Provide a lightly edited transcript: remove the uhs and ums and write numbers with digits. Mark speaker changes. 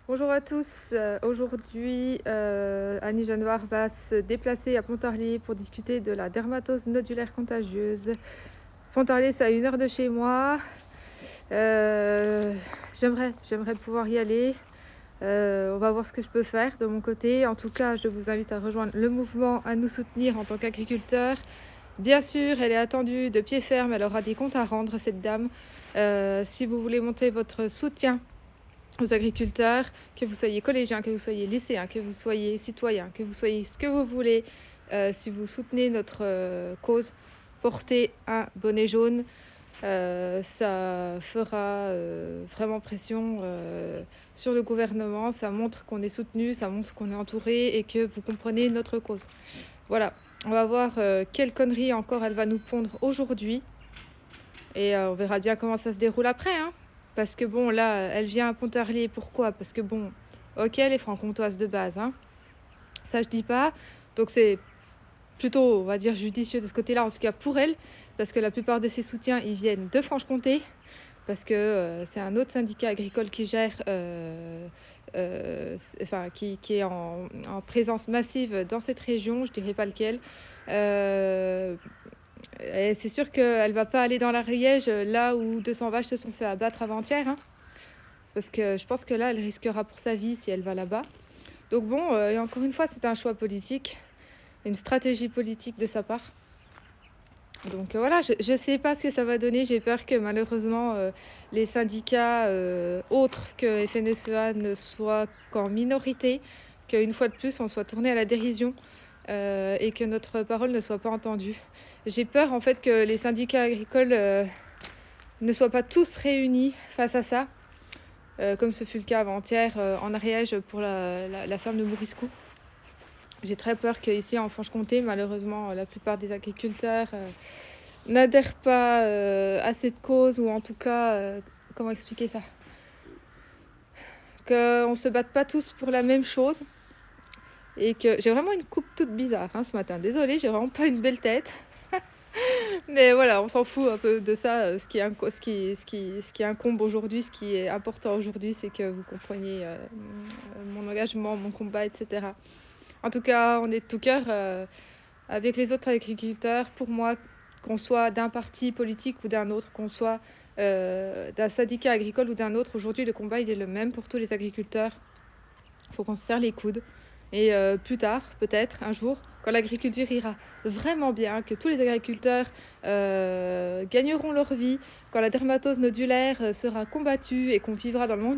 Speaker 1: Bonjour à tous. Aujourd'hui, Annie Janoir va se déplacer à Pontarlier pour discuter de la dermatose nodulaire contagieuse. Pontarlier, c'est à 1 heure de chez moi. Euh, j'aimerais pouvoir y aller. On va voir ce que je peux faire de mon côté. En tout cas, je vous invite à rejoindre le mouvement, à nous soutenir en tant qu'agriculteurs. Bien sûr, elle est attendue de pied ferme. Elle aura des comptes à rendre, cette dame. Si vous voulez montrer votre soutien aux agriculteurs, que vous soyez collégien, que vous soyez lycéen, que vous soyez citoyen, que vous soyez ce que vous voulez, si vous soutenez notre cause, portez un bonnet jaune. Ça fera vraiment pression sur le gouvernement. Ça montre qu'on est soutenu, ça montre qu'on est entouré et que vous comprenez notre cause. Voilà, on va voir quelle connerie encore elle va nous pondre aujourd'hui. Et on verra bien comment ça se déroule après, hein. Parce que bon, là, elle vient à Pontarlier. Pourquoi? Parce que bon, ok, elle est franc-comtoise de base, hein. Ça, je dis pas. Donc c'est plutôt, on va dire, judicieux de ce côté-là, en tout cas pour elle. Parce que la plupart de ses soutiens, ils viennent de Franche-Comté. Parce que c'est un autre syndicat agricole qui gère, qui est en présence massive dans cette région. Je dirais pas lequel. Et c'est sûr qu'elle va pas aller dans l'Ariège, là où 200 vaches se sont fait abattre avant-hier, hein, parce que je pense que là, elle risquera pour sa vie si elle va là-bas. Donc bon, et encore une fois, c'est un choix politique, une stratégie politique de sa part. Donc voilà, je sais pas ce que ça va donner. J'ai peur que malheureusement, les syndicats autres que FNSEA ne soient qu'en minorité, qu'une fois de plus, on soit tourné à la dérision et que notre parole ne soit pas entendue. J'ai peur en fait que les syndicats agricoles ne soient pas tous réunis face à ça, comme ce fut le cas avant-hier en Ariège pour la ferme de Mouriscou. J'ai très peur qu'ici en Franche-Comté, malheureusement, la plupart des agriculteurs n'adhèrent pas à cette cause, ou en tout cas, comment expliquer ça? Qu'on ne se batte pas tous pour la même chose. Et que j'ai vraiment une coupe toute bizarre ce matin. Désolée, j'ai vraiment pas une belle tête. Mais voilà, on s'en fout un peu de ça. Ce qui incombe aujourd'hui, ce qui est important aujourd'hui, c'est que vous compreniez mon engagement, mon combat, etc. En tout cas, on est de tout cœur avec les autres agriculteurs. Pour moi, qu'on soit d'un parti politique ou d'un autre, qu'on soit d'un syndicat agricole ou d'un autre, aujourd'hui, le combat, il est le même pour tous les agriculteurs. Il faut qu'on se serre les coudes. Et plus tard, peut-être, un jour, quand l'agriculture ira vraiment bien, que tous les agriculteurs gagneront leur vie, quand la dermatose nodulaire sera combattue et qu'on vivra dans le monde des